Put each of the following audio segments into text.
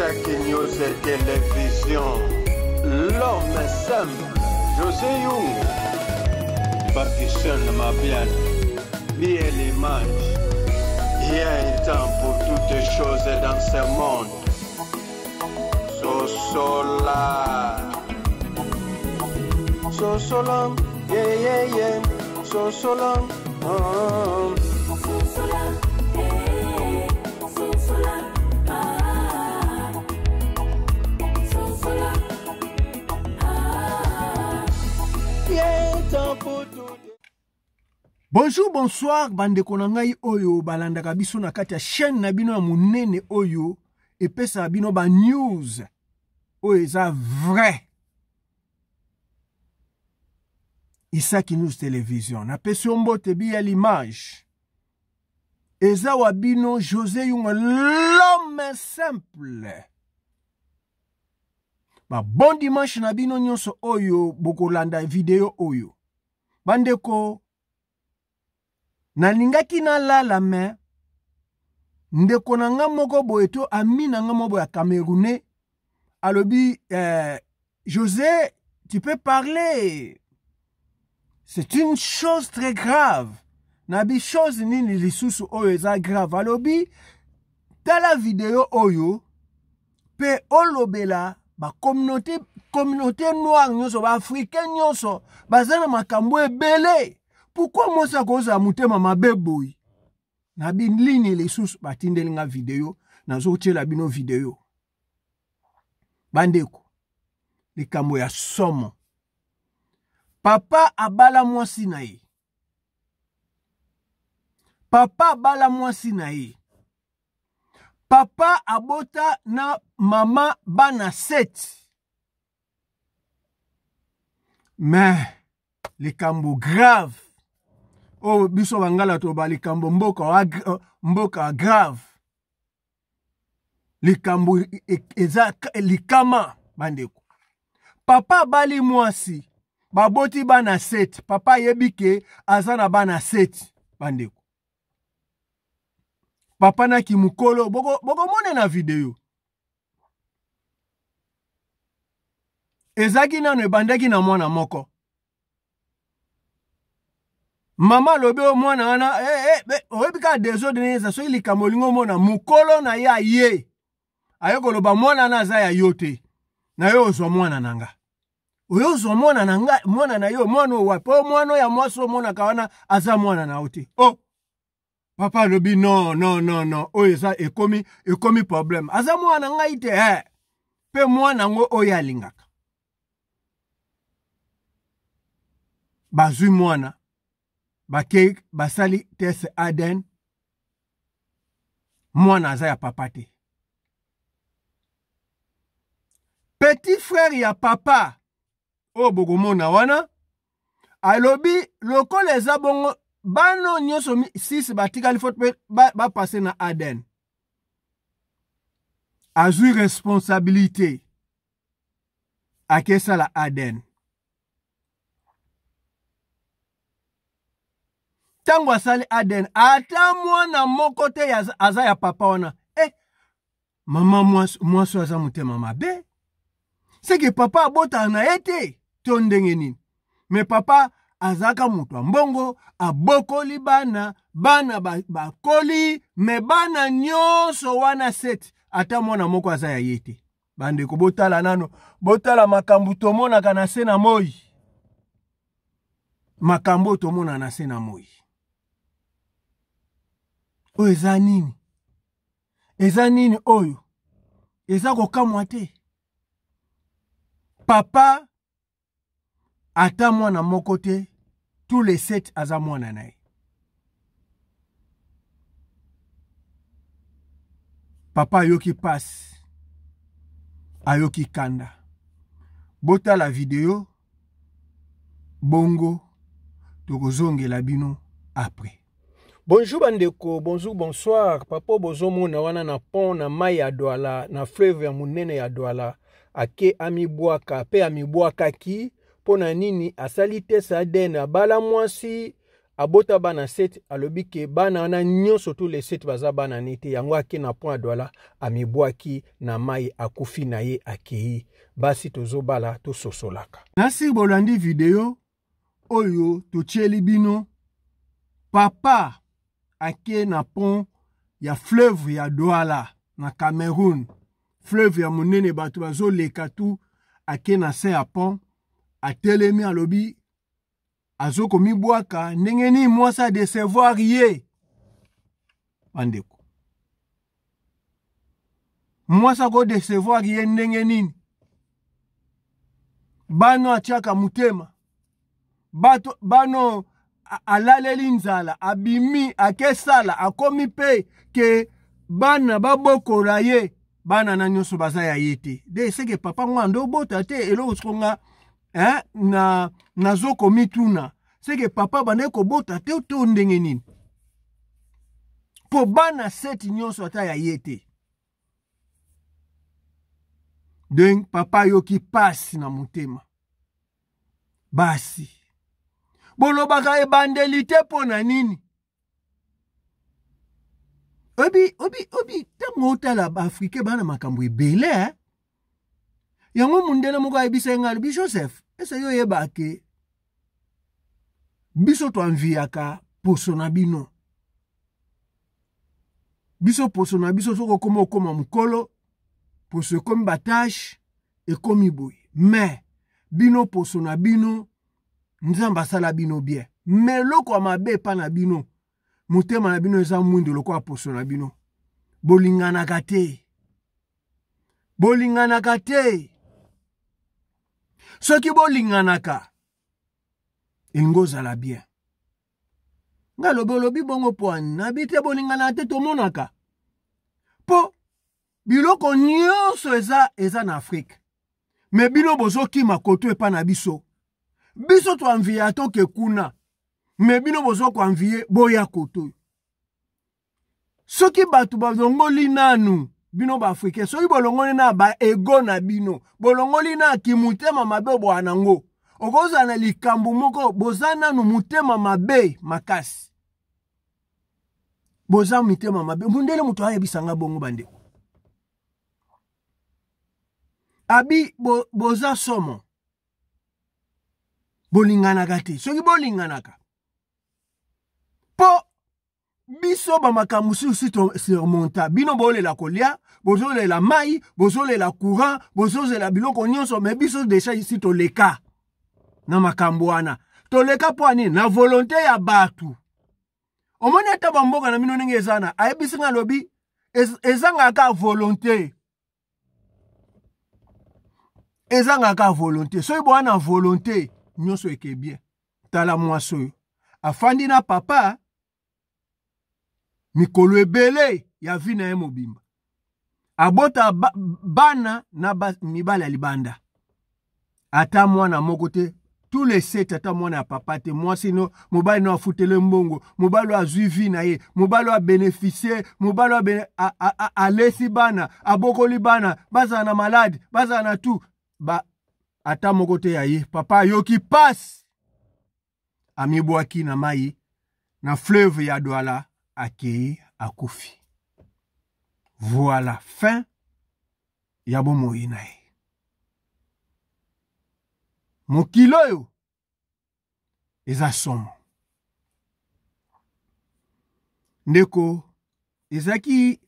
Chaque news et télévision, l'homme est simple, José Young, Bakishan Mabian, bien l'image. Il y a un temps pour toutes les choses dans ce monde. Sosola, yeah, yeah, yeah, Sosola, Sosola, hey, Sosola, Sosola, yeah, un temps pour tout. Bonjour, bonsoir, bande konangai oyo, balandaka biso na kati ya chaîne na bino ya munene oyo, epesa bino ba news, oyo eza vrai. Isaki News Télévision, na pesi mbote bi ya l'image. Eza wabino José Young, l'homme simple. Ba bon dimanche na bino nyonso oyo, bokolanda video oyo. Bandeko, nalingaki na lala me ndeko na nga moko boye to ami na nga moko ya Camerounais alobi José, tu peux parler, c'est une chose très grave. Nabi chose nini lisusu oyo eza grave. Alobi tala video oyo pe olobela ba communauté noire nyonso ba africain nyonso bazana makambo ebele. Pourquoi moi ça cause à mutema mabe boy? Nabi ligne les sous batindeli nga video nazo tshela bino video. Bandeko likambo ya somo. Papa abala mwasi na ye. Papa abala mwasi na ye. Papa abota na mama bana 7. Mais likambo grave. Oh, biso bangala to ba likambo mboka grave. Likambo eza likama bandeko. Papa bali mwasi baboti bana 7. Papa yebike azana bana 7 bandeko. Papa na kimukolo boko mone na video. Ezaki nano ebandaki na mwana moko. Mama lobe o mwana wana oyebika desordre neza so likambo lingo mona mukolo na ya ye. Ayoko loba mwana na za ya yote. Na yo zo mwana nanga. Oyo zo mwana nanga mwana na yo mwana wapo mwana ya mwaso mwana kawana aza mwana na ote. Oh. Papa lobi no. Oyo za ekomi problem. Aza mwana nga ite pe mwana ngo oya lingaka. Bazui mwana bake basali test ADN mwana aza ya papa te. Petit frère ya papa o bogomona wana alobi lokole eza bongo bano nyonso 6 batikali faute ba passer na ADN. Azui responsabilité akesa la ADN. Tango asali ADN ata mwana moko te aza ya papa wana. Mama mwaso aza mutema mabe. C'est que papa abota na ete to ndenge nini. Me papa azaka mutu mbongo abokoli bana bakoli me bana nyonso wana 7 ata mwana moko aza ya yete. Bande ko botala nano botala makambo tomona kana se na moi. Makambo tomona na se na moi. Oyo eza nini? Eza nini oyo? Eza kokamwa te. Papa ata mwana moko te, tous les 7 aza mwana na ye. Papa ayoki passe. Ayoki kanda. Bota la video bongo tokozongela bino après. Bonjour bandeko, bonjour, bonsoir. Papa bozomona wana na pont na mai ya Douala, na fleuve ya munene ya Douala, ake amibwaka, pe amibwaka ki, pona nini asali test ADN abala mwasi, abota bana 7 alobi ke bana wana nyonso tous les 7 baza bana nete yango ake na point adwala amibwaki na mai akufi na ye akei basi tozobala tososolaka nasi bolandi video oyo totieli bino papa ake na pont ya fleuve ya Douala na Cameroun fleuve ya monene bato bazoleka tu ake na se ya pont atelemi alobi azoko mibwaka ndenge ni mwasa décevoir ye bandeko mwasa ko décevoir ye ndenge nini bano atiaka mutema bato bano alaleli nzala abimi akesala akomi pe ke bana babokola ye bana na nyonso baza ya yete de seke papa ngwando bota te eloko songa na nazoko mituna seke papa bane ko bota te to ndenge nini po bana 7 nyonso ata ya yete donc papa yoki pasi na mutema basi bolobaka ebandeli te po na nini obi tango otala baafrike bana makambo ebele yango mundele moko ayebisa ngali bi Joseph ese yo yeba ke biso twanviaka poso na bino biso poso na biso soko koma mukolo poso ekomi batashe ekomi boye mais bino poso na bino nzamba asala bino bien mais loko mabe pa na bino mutema na bino eza mwindo loko poso na bino bolinganaka te soki bolinganaka ingozala bien ngalobolobi bongo poani na bite bolingana te tomonaka po biloko nyonso eza na Afrique me bino bozokima koto epa na biso twanvie atoke kuna me bino bozokwanvie boya koto soki bato bazongoli nanu bino ba Afrique soki bolongoli na ba ego na bino bolongoli na kimutema mabe bwanango okoza na likambo moko bozana no mutema mabe makasi boza mutema mabe mundele muto ayebisanga bongo bande abi boza somo bolinganaka te soki bolinganaka po biso bamakambo susi surmonta bino bolela kolia bozolela mai bozolela courant bozolela biloko nyonso me biso deja ici toleka na makambo wana toleka poani na volonté ya batu omoni ata bamboka na mino ndenge ezana ayebisinga lobi ezangaka volonté soki boana volonté nyonso eke bien tala mwasi oyo afandi na papa mikolo ebele ya vi na ye mobimba abota bana na mibale ya libanda ata mwana moko te tous les 7 ata mwana ya papa te mwasi no mobali no afutele mbongo mobali azwi vi na ye mobali a bénéficier mobali alesi bana abokoli bana bazala na malade bazala na tout ata moko te ya ye papa yoki passe amibwaki na mai na fleuve ya Douala akei akufi. Voilà fin ya bomoi na ye. Mokilo yo eza somo. Ndeko ezaki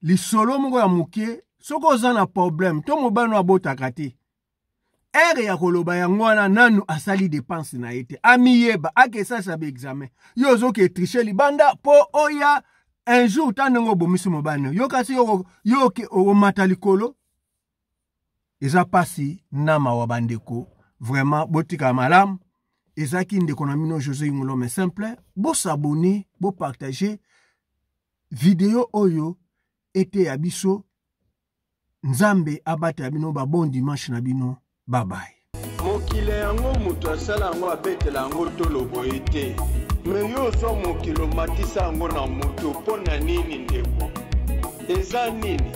lisolo moko ya mokie soko oza na problème to mobano abotaka te. Ere ya koloba yango wana nanu asali dépense na ete amiyeba akesa sabe examen yo zoke tricher libanda po oya un jour tanengo bomisi mobano yo kasi yo ke o matalikolo eza pasi na mawa bandeko vraiment botika malam ezaki ndeko na mino José Ngolome simple bo s'abonner bo partager vidéo oyo ete ya biso nzambe abata bino ba bon dimanche na bino. Bye bye. Mokile yango mutu asala yango abetela yango tolobo ete. Me yo so mokilo matisa yango na mutu pona nini ndeko. Eza nini?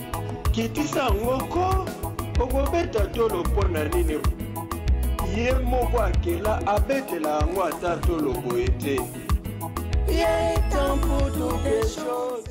Kitisa yango ko okobeta tolo pona nini? Ye moko akela abetela yango ata tolobo ete. il y a un temps pour toutes les choses.